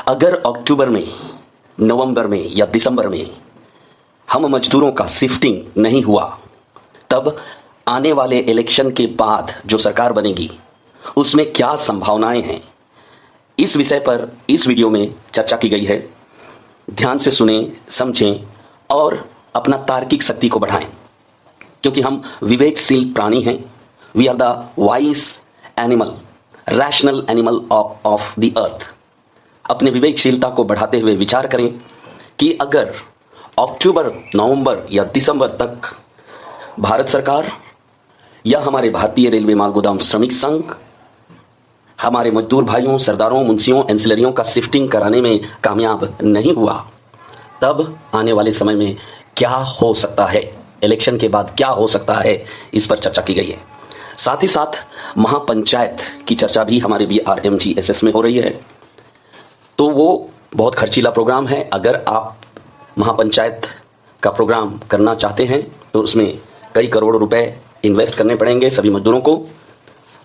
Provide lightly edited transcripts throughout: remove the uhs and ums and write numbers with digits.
अगर अक्टूबर में, नवंबर में या दिसंबर में हम मजदूरों का शिफ्टिंग नहीं हुआ, तब आने वाले इलेक्शन के बाद जो सरकार बनेगी उसमें क्या संभावनाएं हैं, इस विषय पर इस वीडियो में चर्चा की गई है। ध्यान से सुने, समझें और अपना तार्किक शक्ति को बढ़ाएं, क्योंकि हम विवेकशील प्राणी हैं। We are the wise animal, rational animal of the earth. अपने विवेकशीलता को बढ़ाते हुए विचार करें कि अगर अक्टूबर, नवंबर या दिसंबर तक भारत सरकार या हमारे भारतीय रेलवे माल गोदाम श्रमिक संघ हमारे मजदूर भाइयों, सरदारों, मुंशियों, एंसिलरियों का शिफ्टिंग कराने में कामयाब नहीं हुआ, तब आने वाले समय में क्या हो सकता है, इलेक्शन के बाद क्या हो सकता है, इस पर चर्चा की गई है। साथ ही साथ महापंचायत की चर्चा भी हमारे BRMGSS में हो रही है। तो वो बहुत खर्चीला प्रोग्राम है। अगर आप महापंचायत का प्रोग्राम करना चाहते हैं तो उसमें कई करोड़ रुपए इन्वेस्ट करने पड़ेंगे सभी मजदूरों को,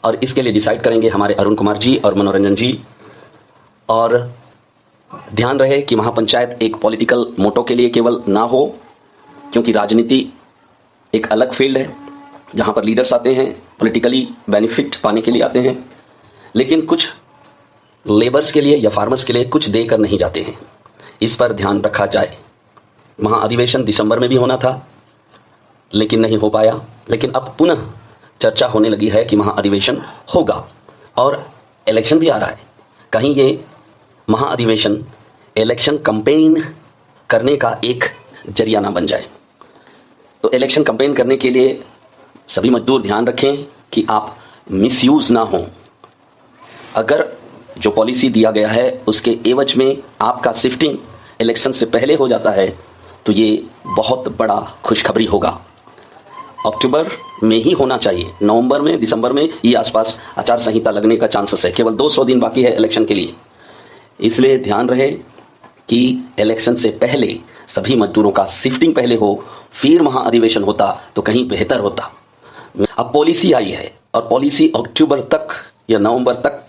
और इसके लिए डिसाइड करेंगे हमारे अरुण कुमार जी और मनोरंजन जी। और ध्यान रहे कि महापंचायत एक पॉलिटिकल मोटो के लिए केवल ना हो, क्योंकि राजनीति एक अलग फील्ड है जहां पर लीडर्स आते हैं, पॉलिटिकली बेनिफिट पाने के लिए आते हैं, लेकिन कुछ लेबर्स के लिए या फार्मर्स के लिए कुछ देकर नहीं जाते हैं। इस पर ध्यान रखा जाए। महाअधिवेशन दिसंबर में भी होना था लेकिन नहीं हो पाया, लेकिन अब पुनः चर्चा होने लगी है कि महाअधिवेशन होगा और इलेक्शन भी आ रहा है। कहीं ये महाअधिवेशन इलेक्शन कैंपेन करने का एक जरिया ना बन जाए। तो इलेक्शन कैंपेन करने के लिए सभी मजदूर ध्यान रखें कि आप मिसयूज ना हो। अगर जो पॉलिसी दिया गया है उसके एवज में आपका शिफ्टिंग इलेक्शन से पहले हो जाता है तो ये बहुत बड़ा खुशखबरी होगा। अक्टूबर में ही होना चाहिए, नवंबर में, दिसंबर में ये आसपास आचार संहिता लगने का चांसेस है। केवल 200 दिन बाकी है इलेक्शन के लिए, इसलिए ध्यान रहे कि इलेक्शन से पहले सभी मजदूरों का शिफ्टिंग पहले हो, फिर महाअधिवेशन होता तो कहीं बेहतर होता। अब पॉलिसी आई है और पॉलिसी अक्टूबर तक या नवंबर तक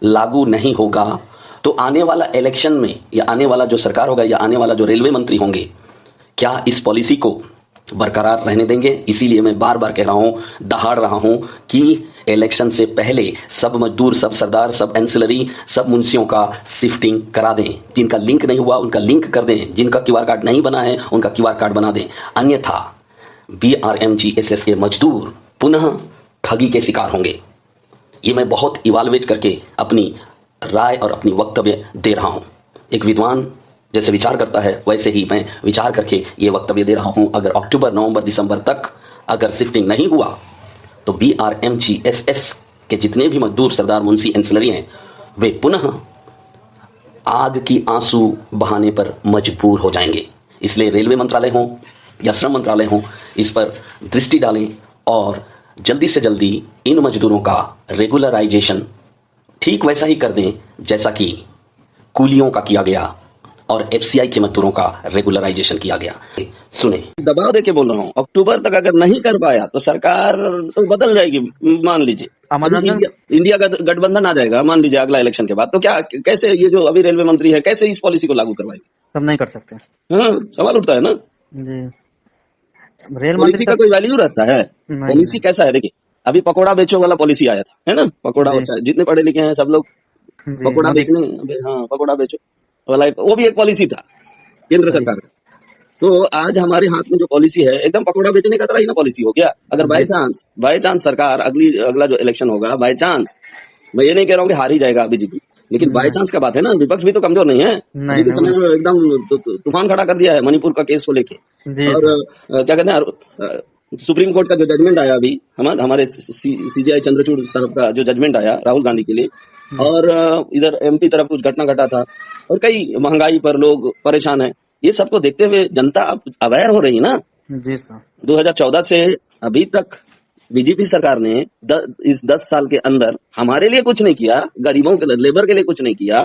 लागू नहीं होगा, तो आने वाला इलेक्शन में या आने वाला जो सरकार होगा या आने वाला जो रेलवे मंत्री होंगे, क्या इस पॉलिसी को बरकरार रहने देंगे? इसीलिए मैं बार बार कह रहा हूं, दहाड़ रहा हूं कि इलेक्शन से पहले सब मजदूर, सब सरदार, सब एंसिलरी, सब मुंशियों का शिफ्टिंग करा दें। जिनका लिंक नहीं हुआ उनका लिंक कर दें, जिनका QR कार्ड नहीं बना है उनका QR कार्ड बना दें। अन्यथा BRMGSS के मजदूर पुनः ठगी के शिकार होंगे। ये मैं बहुत इवाल्युएट करके अपनी राय और अपनी वक्तव्य दे रहा हूं। एक विद्वान जैसे विचार करता है वैसे ही मैं विचार करके ये वक्तव्य दे रहा हूं। अगर अक्टूबर, नवंबर, दिसंबर तक अगर शिफ्टिंग नहीं हुआ तो BRMGSS के जितने भी मजदूर, सरदार, मुंशी, एंसिलरी हैं, वे पुनः आग की आंसू बहाने पर मजबूर हो जाएंगे। इसलिए रेलवे मंत्रालय हो या श्रम मंत्रालय हो, इस पर दृष्टि डालें और जल्दी से जल्दी इन मजदूरों का रेगुलराइजेशन ठीक वैसा ही कर दें जैसा कि कूलियों का किया गया और FCI के मजदूरों का रेगुलराइजेशन किया गया। सुने, दबाव देके बोल रहा हूँ, अक्टूबर तक अगर नहीं कर पाया तो सरकार तो बदल जाएगी। मान लीजिए इंडिया का गठबंधन आ जाएगा, मान लीजिए अगला इलेक्शन के बाद, तो क्या, कैसे ये जो अभी रेलवे मंत्री है कैसे इस पॉलिसी को लागू करवाएंगे? तब नहीं कर सकते। हाँ, सवाल उठता है ना जी। रेल पॉलिसी का कोई वैल्यू रहता है? पॉलिसी कैसा है? देखिए, अभी पकोड़ा बेचो वाला पॉलिसी आया था, है ना? पकोड़ा, जितने पढ़े लिखे हैं सब लोग पकोड़ा बेचने, हाँ, पकोड़ा बेचो वाला, वो भी एक पॉलिसी था केंद्र सरकार का। तो आज हमारे हाथ में जो पॉलिसी है एकदम पकोड़ा बेचने का तरह ही ना पॉलिसी हो गया। अगर बाय चांस सरकार अगला जो इलेक्शन होगा, बाय चांस, मैं ये नहीं कह रहा हूँ कि हार ही जाएगा बीजेपी, लेकिन बाय चांस का बात है ना, विपक्ष भी तो कमजोर नहीं है। अभी के समय में एकदम तूफान खड़ा कर दिया है मणिपुर का केस को लेके। और क्या कहते हैं, सुप्रीम कोर्ट का जो जजमेंट आया अभी, हमारे CJI चंद्रचूड़ साहब का जो जजमेंट आया राहुल गांधी के लिए, और इधर MP तरफ कुछ घटना घटा था, और कई महंगाई पर लोग परेशान हैं। ये सबको देखते हुए जनता अब अवेयर हो रही ना। जी सर। 2014 से अभी तक बीजेपी सरकार ने इस 10 साल के अंदर हमारे लिए कुछ नहीं किया, गरीबों के, लेबर के लिए कुछ नहीं किया,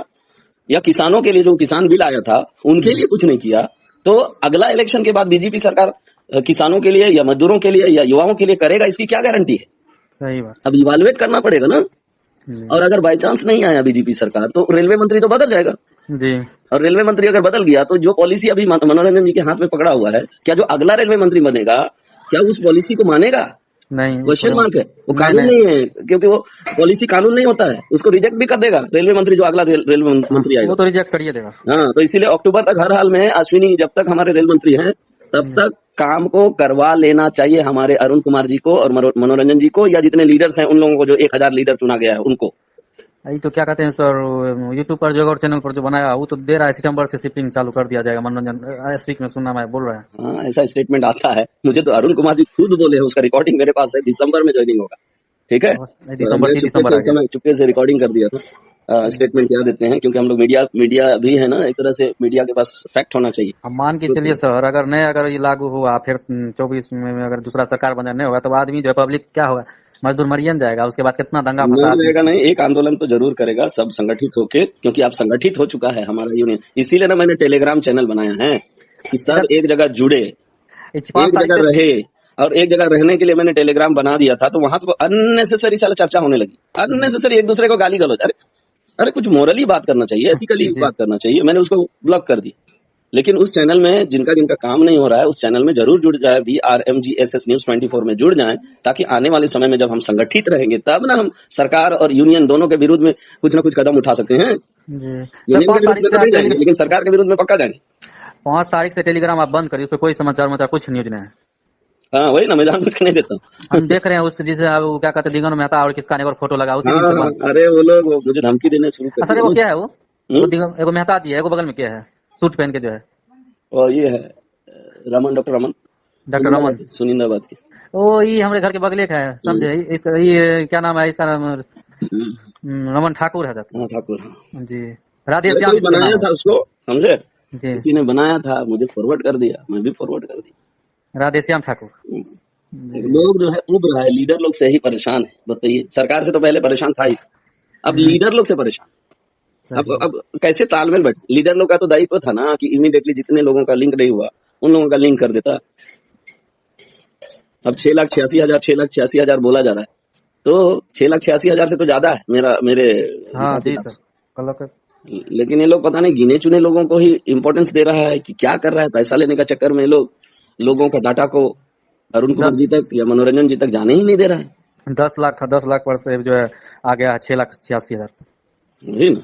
या किसानों के लिए जो किसान बिल आया था उनके लिए कुछ नहीं किया। तो अगला इलेक्शन के बाद बीजेपी सरकार किसानों के लिए या मजदूरों के लिए या युवाओं के लिए करेगा, इसकी क्या गारंटी है? सही बात। अब इवालुएट करना पड़ेगा ना। और अगर बाय चांस नहीं आया बीजेपी सरकार तो रेलवे मंत्री तो बदल जाएगा। जी। और रेलवे मंत्री अगर बदल गया तो जो पॉलिसी अभी मनोरंजन जी के हाथ में पकड़ा हुआ है, क्या जो अगला रेलवे मंत्री बनेगा क्या उस पॉलिसी को मानेगा? नहीं, उसको क्वेश्चन नहीं। मार्क है। वो नहीं कानून नहीं। नहीं है, क्योंकि वो पॉलिसी कानून नहीं होता है, उसको रिजेक्ट भी कर देगा रेलवे मंत्री, जो अगला रेलवे मंत्री आएगा। वो तो रिजेक्ट करिए देगा। हाँ, तो इसीलिए अक्टूबर तक हर हाल में अश्विनी जब तक हमारे रेल मंत्री हैं तब जी। तक काम को करवा लेना चाहिए हमारे अरुण कुमार जी को और मनोरंजन जी को, या जितने लीडर्स हैं उन लोगों को, जो 1000 लीडर चुना गया है उनको। यही तो क्या कहते हैं सर, यूट्यूब पर जो और चैनल पर जो बनाया वो तो दे रहा है, सितंबर से शिफ्टिंग चालू कर दिया जाएगा मनोरंजन, स्पीक में सुनना मैं बोल रहा है। हाँ, ऐसा स्टेटमेंट आता है, मुझे तो अरुण कुमार जी खुद बोले हैं, उसका रिकॉर्डिंग मेरे पास है, दिसंबर में ज्वाइनिंग होगा। ठीक है, और दिसंबर मैं 30 चुपके दिसंबर से आ उस गया। समय चुपके से रिकॉर्डिंग कर दिया था। स्टेटमेंट क्या देते हैं, क्योंकि हम लोग मीडिया मीडिया भी है ना, एक तरह से मीडिया के पास फैक्ट होना चाहिए। अब मान के चलिए सर, अगर ये लागू हुआ फिर 24 में अगर दूसरा सरकार बना नहीं होगा तो आदमी जो है पब्लिक क्या होगा, मजदूर मरियन जाएगा, उसके बाद कितना दंगा नहीं फसाद। रहेगा नहीं, एक आंदोलन तो जरूर करेगा सब संगठित होके, क्योंकि अब संगठित हो चुका है हमारा यूनियन। इसीलिए ना मैंने टेलीग्राम चैनल बनाया है कि सब इधर एक जगह जुड़े, 5 एक तारीख जगह से। रहे। और एक जगह रहने के लिए मैंने टेलीग्राम बना दिया था, तो वहां तो अननेसेसरी साला चर्चा होने लगी, जी अननेसेसरी एक दूसरे को गाली गलौज। अरे अरे, कुछ मोरली बात करना चाहिए, एथिकली जी। बात करना चाहिए। मैंने उसको ब्लॉक कर दिया। लेकिन उस चैनल में जिनका जिनका काम नहीं हो रहा है, उस चैनल में जरूर जुड़ जाए, BRMGSS न्यूज 24 में जुड़ जाएं, ताकि आने वाले समय में जब हम संगठित रहेंगे तब ना हम सरकार और यूनियन दोनों के विरुद्ध में कुछ ना कुछ कदम उठा सकते हैं। जी सर, यूनियन के 5 विरुद्ध तारीख में से तो आप नहीं जाएंगे, लेकिन सरकार के विरुद्ध में पक्का जाएंगे। 5 तारीख से टेलीग्राम आप बंद करिए, उस पर कोई समाचार वमाचार कुछ न्यूज नहीं है। हाँ, वही ना, मैं जानबूझ के नहीं देता हूँ। हम देख रहे हैं उस जिसे अब वो क्या कहते हैं, दिगंबर मेहता और किसका ने और फोटो लगा, उसी हाँ दिन से हाँ, बंद। अरे वो लोग मुझे धमकी देने शुरू कर सर दिया एगो ना। क्या है वो, हम्म? एगो मेहता जी है, एगो बगल में क्या है, सूट पहन के जो है, और ये है रमन, डॉक्टर रमन, डॉक्टर रमन। सुनिंदाबाद के। ओ ये हमारे घर के बगले का है, हम्म, समझे, इस ये क्या नाम है इसका, हम्म, रमन ठाकुर है जाता हाँ, ठाकुर, हाँ। है। जी। राधे अरे श्याम कोई इसके बनाया नाम है। था उसको, समझे, जी। किसी ने बनाया था, मुझे फॉरवर्ड कर दिया, मैं भी फॉरवर्ड कर दिया। राधे श्याम ठाकुर। जी। लोग जो है उब रहा है, लीडर लोग से ही परेशान है। बताइए, सरकार से तो पहले परेशान था ही, अब हम्म, लीडर लोग से परेशान। सही है। अब कैसे तालमेल बैठ, लीडर लोग का तो दायित्व था ना कि इमीडिएटली जितने लोगों का लिंक नहीं हुआ उन लोगों का लिंक कर देता। अब 6,86,000 6,86,000 बोला जा रहा है, तो 6,86,000 से तो ज्यादा है मेरे हाँ हिसाब जी किताब सर, कल का। से। लेकिन ये लोग पता नहीं गिने चुने लोगों को ही इम्पोर्टेंस दे रहा है कि क्या कर रहा है, पैसा लेने का चक्कर में ये लोग लोगों का डाटा को अरुण कुमार जी तक 10 या मनोरंजन जी तक जाने ही नहीं दे रहा है। 10 लाख था, 10 लाख पर से जो है आ गया है 6,86,000। वही ना,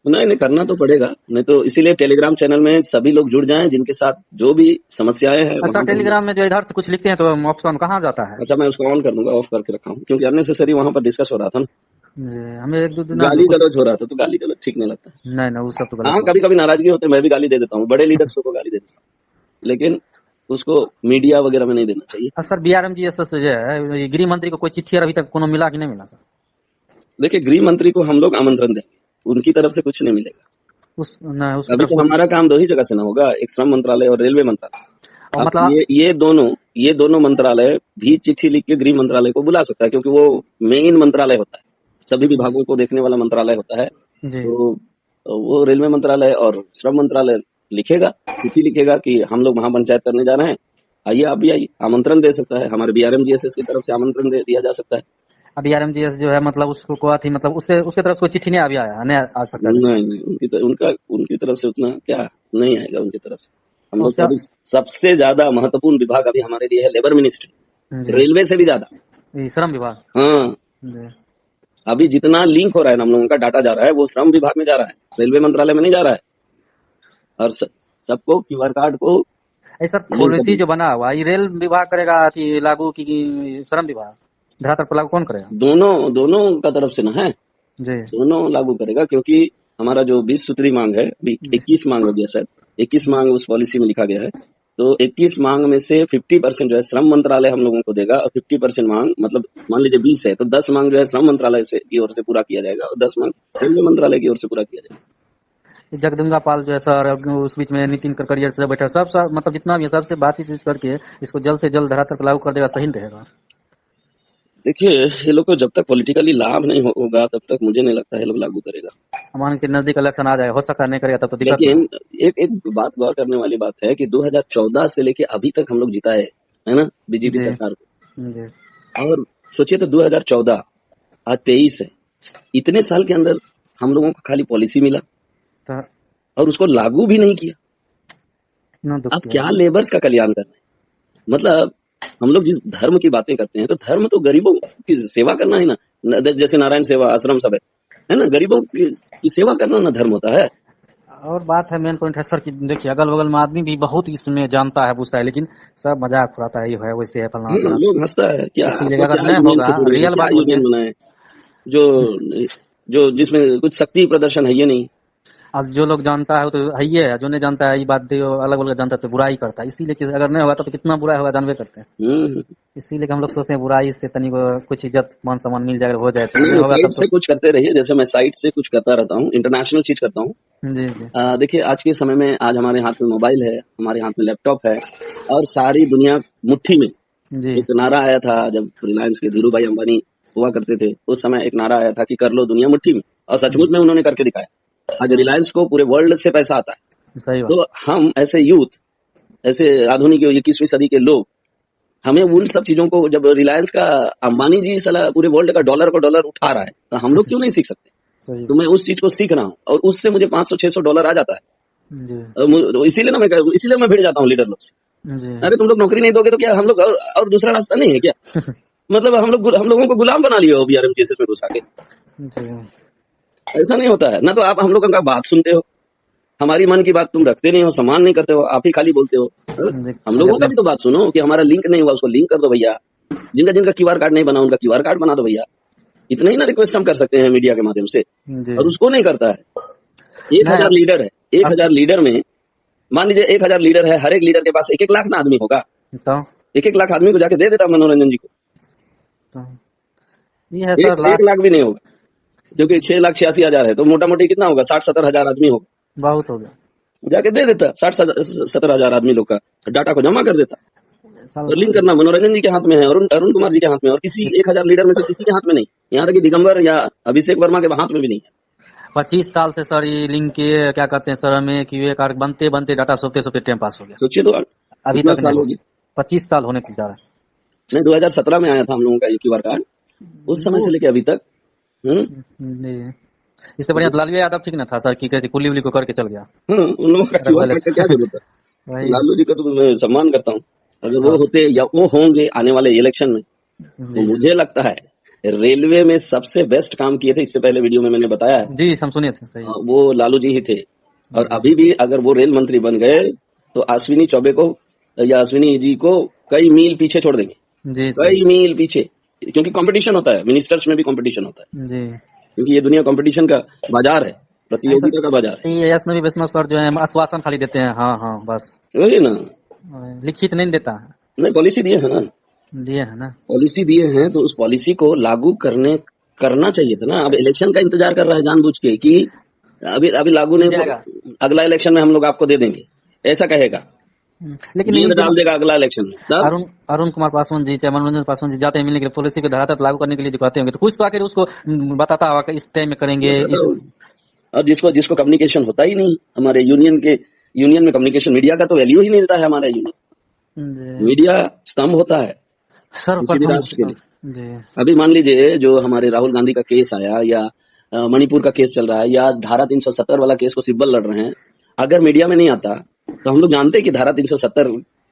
नहीं नहीं, करना तो पड़ेगा, नहीं तो इसीलिए टेलीग्राम चैनल में सभी लोग जुड़ जाएं, जिनके साथ जो भी समस्याएं हैं अच्छा, वहां पर। टेलीग्राम में जो इधर से कुछ लिखते हैं तो ऑप्शन कहाँ जाता है? अच्छा, मैं उसको ऑन कर दूंगा, ऑफ करके रखा हूँ, क्योंकि अननेसेसरी वहां पर डिस्कस हो रहा था ना, जी, हमें एक दो दिन ना गाली कुछ। गलौज हो रहा था, तो गाली गलौज ठीक नहीं लगता। नहीं नहीं, वो सब तो हाँ, गलत कभी कभी नाराजगी होते मैं भी गाली दे देता हूँ, बड़े लीडर्स को गाली दे देता हूँ, लेकिन उसको मीडिया वगैरह में नहीं देना चाहिए। है। सर BRMGSS जो है, ये गृह मंत्री को कोई चिट्ठी अभी तक कोनो मिला कि नहीं मिला सर? देखिए, गृह मंत्री को हम लोग आमंत्रण देंगे, उनकी तरफ से कुछ नहीं मिलेगा। उसकी अभी तरफ से तो कुछ। हमारा काम दो ही जगह से ना होगा, एक श्रम मंत्रालय और रेलवे मंत्रालय। और अब मतलब। ये दोनों मंत्रालय भी चिट्ठी लिख के गृह मंत्रालय को बुला सकता है, क्योंकि वो मेन मंत्रालय होता है, सभी विभागों को देखने वाला मंत्रालय होता है। जी। तो वो रेलवे मंत्रालय और श्रम मंत्रालय लिखेगा, चिट्ठी लिखेगा कि हम लोग महापंचायत करने जा रहे हैं, आइए, आप भी आइए, आमंत्रण दे सकता है, हमारे BRMGSS की तरफ से आमंत्रण दे दिया जा सकता है। अब BRMGS जो है मतलब उसको को थी, मतलब उससे उसके तरफ से कोई चिट्ठी नहीं अभी आया, नहीं आ सकता है। नहीं नहीं, उनकी तरफ से उतना क्या नहीं आएगा उनकी तरफ से। हम लोग उससे। तो अभी सबसे ज्यादा महत्वपूर्ण विभाग अभी हमारे लिए है लेबर मिनिस्ट्री, जी। रेलवे से भी ज्यादा। ये श्रम विभाग। हाँ, जी। अभी जितना लिंक हो रहा है ना, हम लोगों का डाटा जा रहा है, वो श्रम विभाग में जा रहा है, रेलवे मंत्रालय में नहीं जा रहा है। और सबको QR कार्ड को ऐसा लिंक कर पॉलिसी दिया। जो बना हुआ ये रेल विभाग करेगा कि लागू की श्रम विभाग, धरातल पर लागू कौन करेगा? दोनों दोनों का तरफ से ना है, जी। दोनों लागू करेगा, क्योंकि हमारा जो 20 सूत्री मांग है, अभी 21 मांग हो गया शायद, 21 मांग उस पॉलिसी में लिखा गया है। तो 21 मांग में से 50% जो है श्रम मंत्रालय हम लोगों को देगा, और 50% मांग, मतलब मान लीजिए 20 है तो 10 मांग जो है श्रम मंत्रालय से की ओर से पूरा किया जाएगा, और 10 मांग रेलवे मंत्रालय की ओर से पूरा किया जाएगा। जगदम्बा पाल जो है सर, उस बीच में नितिन गडकरी से बैठा, सब मतलब जितना भी है, सबसे बातचीत करके इसको जल्द से जल्द धरातल पर लागू कर देगा, सही रहेगा। देखिए, ये लोग को जब तक पॉलिटिकली लाभ नहीं होगा तब तक मुझे नहीं लगता है लोग लागू करेगा। मान के नजदीक इलेक्शन आ जाए, हो सकता है नहीं करेगा, तब तो दिक्कत लेकिन एक बात गौर करने वाली बात है कि 2014 से लेके अभी तक हम लोग जीता है ना, बीजेपी जी। सरकार जी। को। और सोचिए, तो 2014 आज 23 है, इतने साल के अंदर हम लोगों को खाली पॉलिसी मिला, तो और उसको लागू भी नहीं किया। इतना दुख अब किया। क्या लेबर्स का कल्याण कर रहे हैं? मतलब हम लोग जिस धर्म की बातें करते हैं, तो धर्म तो गरीबों की सेवा करना है ना। जैसे नारायण सेवा आश्रम सब है ना, गरीबों की सेवा करना ना धर्म होता है। और बात है, मेन पॉइंट है सर कि देखिए अगल बगल में आदमी भी बहुत इसमें जानता है, पूछता है, लेकिन सब मजाक उड़ाता है, ये है वैसे है फलना चिलना। लोग हंसता है, क्या इसीलिए आपको अगर क्या नहीं यूनियन होगा, से जुड़े हैं, रियल क्या बात बोलिए। यूनियन बनाए जो जो जिसमें कुछ शक्ति प्रदर्शन है ये नहीं। अब जो लोग जानता है वो तो है ही है, जो नहीं जानता है ये बात अलग अलग जानता है तो बुराई करता है। इसीलिए अगर नहीं होगा तो कितना बुरा होगा जानवे करते हैं। हम्म इसीलिए कि हम लोग सोचते हैं बुराई से तनी को कुछ इज्जत मान सम्मान मिल जाएगा, हो जाए तो नहीं नहीं, होगा साइड तब तो। से कुछ करते रहिए, जैसे मैं साइड से कुछ करता रहता हूँ, इंटरनेशनल चीज करता हूँ। जी जी देखिए आज के समय में, आज हमारे हाथ में मोबाइल है, हमारे हाथ में लैपटॉप है, और सारी दुनिया मुट्ठी में। जी एक नारा आया था जब रिलायंस के धीरू भाई अंबानी हुआ करते थे, उस समय एक नारा आया था कि कर लो दुनिया मुट्ठी में, और सचमुच में उन्होंने करके दिखाया। आज रिलायंस को पूरे वर्ल्ड से पैसा आता है। सही बात। तो हम ऐसे यूथ, ऐसे आधुनिक 21वीं सदी के लोग, हमें उन सब चीजों को, जब रिलायंस का अंबानी जी साला पूरे वर्ल्ड का डॉलर को डॉलर उठा रहा है, तो हम लोग क्यों नहीं सीख सकते? सही तो बात। मैं उस चीज को सीख रहा हूँ, और उससे मुझे 500-600 डॉलर आ जाता है। जी तो इसीलिए मैं भिड़ जाता हूँ लीडर लोग से। जी अरे तुम लोग नौकरी नहीं दोगे तो क्या हम लोग और दूसरा रास्ता नहीं है क्या? मतलब हम लोगों को गुलाम बना लिया हो बीआरएम केसेस में घुसा के। जी ऐसा नहीं होता है ना। तो आप हम लोगों का बात सुनते हो, हमारी मन की बात तुम रखते नहीं हो, सम्मान नहीं करते हो, आप ही खाली बोलते हो। जी हम खाली लोगों का अपने। भी तो बात सुनो कि हमारा लिंक नहीं हुआ, उसको लिंक कर दो भैया। जिनका जिनका क्यूआर कार्ड नहीं बना उनका क्यूआर कार्ड बना दो भैया। इतना ही ना रिक्वेस्ट हम कर सकते हैं मीडिया के माध्यम से, जी और उसको नहीं करता है। 1000 नहीं लीडर है, अब 1000 लीडर में मान लीजिए 1000 लीडर है, हर एक लीडर के पास 1-1 लाख ना आदमी होगा। तो 1-1 लाख आदमी को जाके दे देता मनोरंजन जी को। तो ये है एक सर एक लास्ट। लाख भी नहीं होगा, क्योंकि 6,86,000 है, तो मोटा मोटी कितना होगा, 60-70 हजार आदमी होगा। बहुत हो गया जाके दे देता 60-70 हजार आदमी लोग का डाटा को जमा कर देता। साल। और लिंक करना मनोरंजन जी के हाथ में है, अरुण कुमार जी के हाथ में, और किसी 1000 लीडर में से किसी के हाथ में नहीं। यहाँ तक कि दिगंबर या अभिषेक वर्मा के हाथ में भी नहीं है। 25 साल से सर ये लिंक के क्या कहते हैं सर, हमें क्यूए कार्ड बनते बनते data Sopte Sopte time pass हो गया, सोचिए तो अभी कितना तक नहीं साल हो हुआ। गया। 25 साल होने को जा रहा नहीं, 2017 में आया था हम लोगों का ये क्यूआर कार्ड, उस है समय वो। से लेके अभी तक। जी इससे बढ़िया तो लालू यादव ठीक ना था सर, कि कैसे कुली उली को करके चल गया उन लोगों का क्यूआर रघुवल कार्ड का क्या जरूरत है? वही लालू जी का तो मैं सम्मान करता हूँ। अगर वो तो। होते या वो होंगे आने वाले इलेक्शन में, तो जी मुझे लगता है रेलवे में सबसे बेस्ट काम किए थे, इससे पहले वीडियो में मैंने बताया है, जी हम सुने थे सही। वो लालू जी ही थे। और जी अभी भी अगर वो रेल मंत्री बन गए, तो अश्विनी चौबे को या अश्विनी जी को कई मील पीछे छोड़ देंगे, जी सही। कई मील पीछे। क्योंकि कंपटीशन होता है, मिनिस्टर्स में भी कंपटीशन होता है, जी क्योंकि ये दुनिया कंपटीशन का बाजार है, नहीं सर, प्रतियोगिता का बाजार है। ये यशनवी वैष्णव सर जो है आश्वासन खाली देते हैं, हाँ हाँ बस, वही ना, लिखित नहीं देता है। नहीं पॉलिसी दिए है ना, दिए है ना। पॉलिसी दिए हैं तो उस पॉलिसी को लागू करना चाहिए था ना। अब इलेक्शन का इंतजार कर रहा है जानबूझ के कि अभी अभी लागू मिल नहीं जाएगा। अगला इलेक्शन में हम लोग आपको दे देंगे, ऐसा कहेगा। लेकिन ये गेंद जो डाल देगा अगला इलेक्शन में, तब अरुण अरुण कुमार पासवान जी चाहे मनोरंजन पासवान जी जाते हैं मिलने के लिए, पॉलिसी को धरातल पर लागू करने के लिए जो कहते होंगे, तो कुछ तो आकर उसको बताता होगा कि इस टाइम में करेंगे इस। और जिसको जिसको कम्युनिकेशन होता ही नहीं, हमारे यूनियन में कम्युनिकेशन, मीडिया का तो वैल्यू ही नहीं देता है हमारा यूनियन। जी मीडिया स्तंभ होता है किसी भी सर्वप्रथम। राष्ट्र के लिए। जी अभी मान लीजिए जो हमारे राहुल गांधी का केस आया, या मणिपुर का केस चल रहा है, या धारा 370 वाला केस को सिब्बल लड़ रहे हैं, अगर मीडिया में नहीं आता तो हम लोग जानते हैं कि धारा 370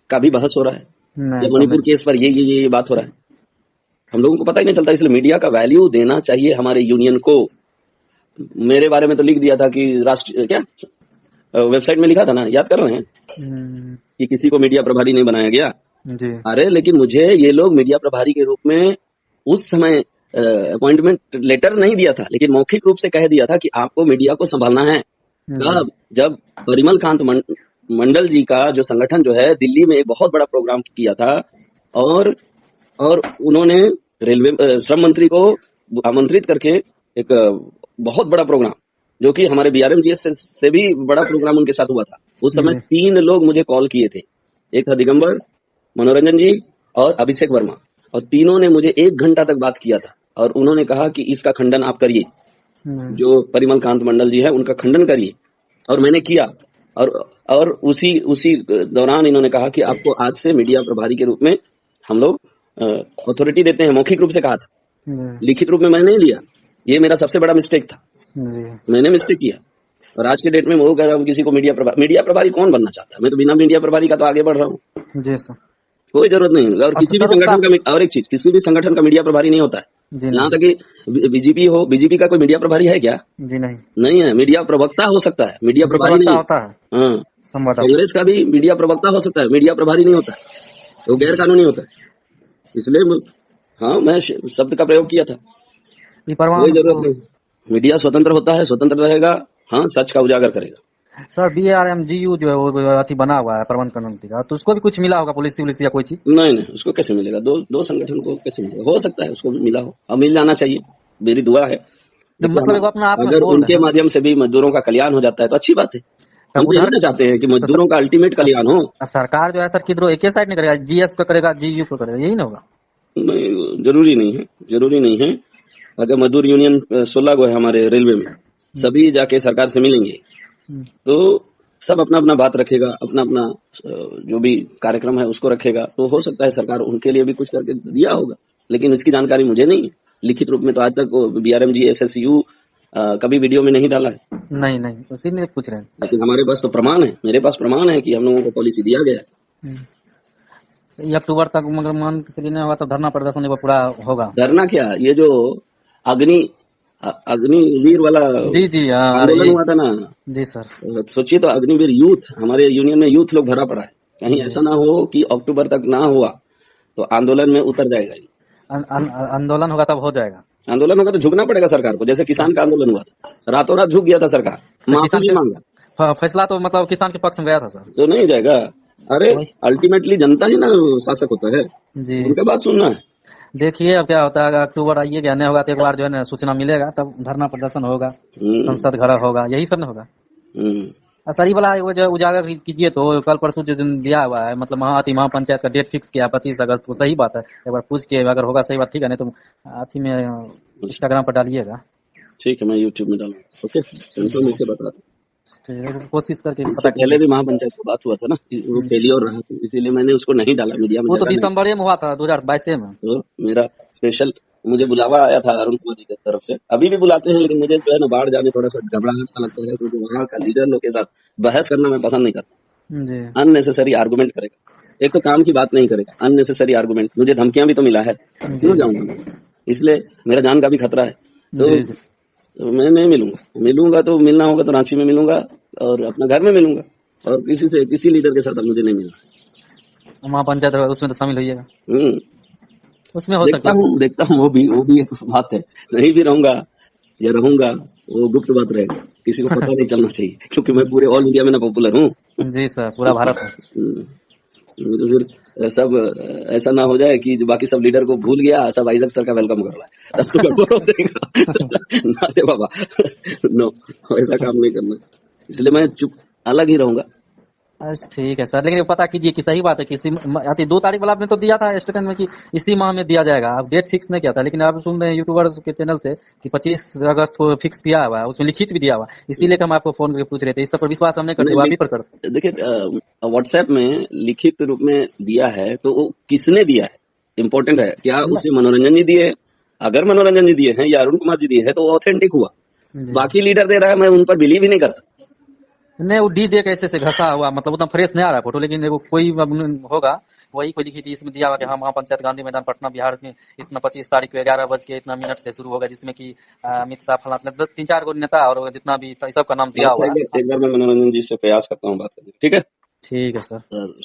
का भी बहस हो रहा है, या नहीं मणिपुर केस पर ये बात हो रहा है, हम लोगों को पता ही नहीं चलता। इसलिए मीडिया का वैल्यू देना चाहिए हमारे यूनियन को। मेरे बारे में तो लिख दिया था कि राष्ट्र क्या वेबसाइट में लिखा था ना, याद कर रहे हैं, कि किसी को मीडिया प्रभारी नहीं बनाया गया। जी अरे लेकिन मुझे ये लोग मीडिया प्रभारी के रूप में उस समय अपॉइंटमेंट लेटर नहीं दिया था, लेकिन मौखिक रूप से कह दिया था कि आपको मीडिया को संभालना है। जी कब? जब परिमल कांत मंडल जी का जो संगठन जो है दिल्ली में एक बहुत बड़ा प्रोग्राम किया था, और उन्होंने रेलवे श्रम मंत्री को आमंत्रित करके एक बहुत बड़ा प्रोग्राम, जो कि हमारे बीआरएम जी से भी बड़ा प्रोग्राम उनके साथ हुआ था। उस समय जी 3 लोग मुझे कॉल किए थे, एक था दिगंबर, मनोरंजन जी और अभिषेक वर्मा, और तीनों ने मुझे 1 घंटा तक बात किया था, और उन्होंने कहा कि इसका खंडन आप करिए, जो परिमल कांत मंडल जी है उनका खंडन करिए। और मैंने किया, और उसी दौरान इन्होंने कहा कि आपको आज से मीडिया प्रभारी के रूप में हम लोग अथॉरिटी देते हैं। मौखिक रूप से कहा था, लिखित रूप में मैंने नहीं लिया। ये मेरा सबसे बड़ा मिस्टेक था, जी मैंने मिस्टेक किया। और आज के डेट में वो कह रहा हूँ किसी को मीडिया प्रभारी कौन बनना चाहता है? मैं तो बिना मीडिया प्रभारी का तो आगे बढ़ रहा हूँ। जी सर। कोई जरूरत नहीं है। और अच्छा किसी भी सर संगठन का, और एक चीज, किसी भी संगठन का मीडिया प्रभारी नहीं होता है। जी यहाँ नहीं। तक कि बीजेपी हो, बीजेपी का कोई मीडिया प्रभारी है क्या? जी नहीं। नहीं है। मीडिया प्रवक्ता हो सकता है, मीडिया जी प्रभारी प्रवक्ता नहीं होता है, है। हाँ, संवाददाता। कांग्रेस का भी मीडिया प्रवक्ता हो सकता है, मीडिया प्रभारी नहीं होता है, वो गैर कानूनी होता है। इसलिए हाँ, मैं शब्द का प्रयोग किया था। ये कोई परवान जरूरत नहीं। मीडिया स्वतंत्र होता है, स्वतंत्र रहेगा। हाँ, सच का उजागर करेगा। सर BRMGU जो है वो अथी बना हुआ है प्रबंध कमेटी का, तो उसको भी कुछ मिला होगा पुलिस पुलिस या कोई चीज? नहीं नहीं, उसको कैसे मिलेगा? दो संगठन को कैसे मिलेगा? हो सकता है उसको मिला हो, और मिल जाना चाहिए। मेरी दुआ है। देखिए, मतलब एगो अपना आप में अगर बोल रहे उनके हैं माध्यम से भी मजदूरों का कल्याण हो जाता है तो अच्छी बात है। हम तब तो यही उधर ना चाहते हैं कि तो मजदूरों का अल्टीमेट कल्याण हो। सरकार जो है सर किधरों एक ही साइड नहीं करेगा, GS को करेगा GU को करेगा, यही ना होगा? नहीं, जरूरी नहीं है, जरूरी नहीं है। अगर मजदूर यूनियन 16 गो है हमारे रेलवे में, सभी जाके सरकार से मिलेंगे तो सब अपना अपना बात रखेगा, अपना अपना जो भी कार्यक्रम है उसको रखेगा, तो हो सकता है सरकार उनके लिए भी कुछ करके दिया होगा। लेकिन इसकी जानकारी मुझे नहीं है। लिखित रूप में तो आज तक BRMG SSU कभी वीडियो में नहीं डाला है। नहीं नहीं, उसी ने पूछ रहे हैं। लेकिन हमारे पास तो प्रमाण है, मेरे पास प्रमाण है कि हम लोगों को पॉलिसी दिया गया है। ये अक्टूबर तक मगर मान के चलिए नहीं होगा तो धरना प्रदर्शन वो पूरा होगा। धरना क्या, ये जो अग्नि अग्निवीर वाला जी जी हाँ, आंदोलन ये हुआ था ना, जी सर। सोचिए तो अग्निवीर यूथ, हमारे यूनियन में यूथ लोग भरा पड़ा है। कहीं जी ऐसा ना हो कि अक्टूबर तक ना हुआ तो आंदोलन में उतर जाएगा ये। आंदोलन होगा तब हो जाएगा। आंदोलन होगा तो झुकना पड़ेगा सरकार को। जैसे किसान का आंदोलन हुआ था, रातों रात झुक गया था सरकार, तो माफी किसान भी के मांगा। फैसला तो मतलब किसान के पक्ष में गया था सर। तो नहीं जाएगा। अरे वही अल्टीमेटली जनता ही ना शासक होता है, जी। उनका बात सुनना है। देखिए अब क्या होता है, अगर अक्टूबर आइए गया नहीं होगा तो एक बार जो है ना सूचना मिलेगा तब धरना प्रदर्शन होगा, हम्म, संसद घर होगा, यही सब ना होगा। हम्म। सर ये वाला वो जो उजागर कीजिए तो कल परसों जो दिन दिया हुआ है, मतलब महापंचायत का डेट फिक्स किया 25 अगस्त को, सही बात है? एक बार पूछ के अगर होगा सही बात ठीक है, नहीं तो अथी में इंस्टाग्राम पर डालिएगा। ठीक है, मैं यूट्यूब में डालूंगा। ओके, कंफर्म होके बता दूं। ठीक है, कोशिश करके इससे पता पहले कीजिए। भी महापंचायत को बात हुआ था ना कि वो फेलियर रहा, तो इसीलिए मैंने उसको नहीं डाला, मीडिया में वो तो जगह नहीं। दिसंबर में हुआ था 2022 में। तो मेरा स्पेशल मुझे बुलावा आया था अरुण कुमार जी की तरफ से। अभी भी बुलाते हैं, लेकिन मुझे जो है ना बाहर जाने थोड़ा सा घबराहट सा लगता है, क्योंकि वहाँ का लीडर लोग के साथ बहस करना मैं पसंद नहीं करता। जी अननेसेसरी आर्गुमेंट करेगा, एक तो काम की बात नहीं करेगा, अननेसेसरी आर्गुमेंट। मुझे धमकियां भी तो मिला है, जी क्यों जाऊंगा मैं? इसलिए मेरा जान का भी खतरा है। तो जी जी। मैं नहीं मिलूंगा। मिलूंगा तो मिलना होगा तो रांची में मिलूंगा और अपना घर में मिलूंगा, और किसी लीडर के साथ अब मुझे नहीं मिलना। महापंचायत उसमें तो शामिल होइएगा, हम्म, उसमें हो सकता है। देखता हूँ, वो भी एक बात है। नहीं भी रहूंगा या रहूंगा, वो गुप्त बात रहेगा, किसी को पता नहीं चलना चाहिए, क्योंकि मैं पूरे ऑल इंडिया में ना पॉपुलर हूँ। जी सर, पूरा भारत है। तो फिर सब ऐसा ना हो जाए कि जो बाकी सब लीडर को भूल गया, सब आइजक सर का वेलकम कर रहा है, तब तो गड़बड़ हो जाएगा। ना रे बाबा, नो, ऐसा काम नहीं करना। इसलिए मैं चुप अलग ही रहूंगा। अच्छा ठीक है सर, लेकिन ये पता कीजिए कि सही बात है कि 2 तारीख वाला आपने तो दिया था स्टेटमेंट में कि इसी माह में दिया जाएगा, अब डेट फिक्स नहीं किया था, लेकिन आप सुन रहे हैं यूट्यूबर के चैनल से कि 25 अगस्त को फिक्स किया हुआ है, उसमें लिखित भी दिया हुआ है। इसीलिए हम आपको फोन करके पूछ रहे थे, इस सब पर विश्वास हम नहीं करते, वो आप ही पर करते। देखिए, व्हाट्सएप में लिखित रूप में दिया है तो वो किसने दिया है इम्पोर्टेंट है। क्या उसे मनोरंजन जी दिए? अगर मनोरंजन जी दिए हैं या अरुण कुमार जी दिए हैं तो वो ऑथेंटिक हुआ। जी बाकी लीडर दे रहा है, मैं उन पर बिलीव ही नहीं करता। नहीं, वो डी दे कैसे से घसा हुआ, मतलब उतना फ्रेश नहीं आ रहा है फोटो, लेकिन एगो कोई होगा वही कोई लिखी थी, इसमें दिया हुआ कि हाँ महापंचायत गांधी मैदान पटना बिहार में इतना 25 तारीख को 11 बज के इतना मिनट से शुरू होगा, जिसमें कि अमित शाह फला 3-4 गो नेता और जितना भी सबका नाम दिया अच्छा, हुआ है। एक बार मैं मनोरंजन जी से प्रयास करता हूँ बात करने, ठीक है? ठीक है सर।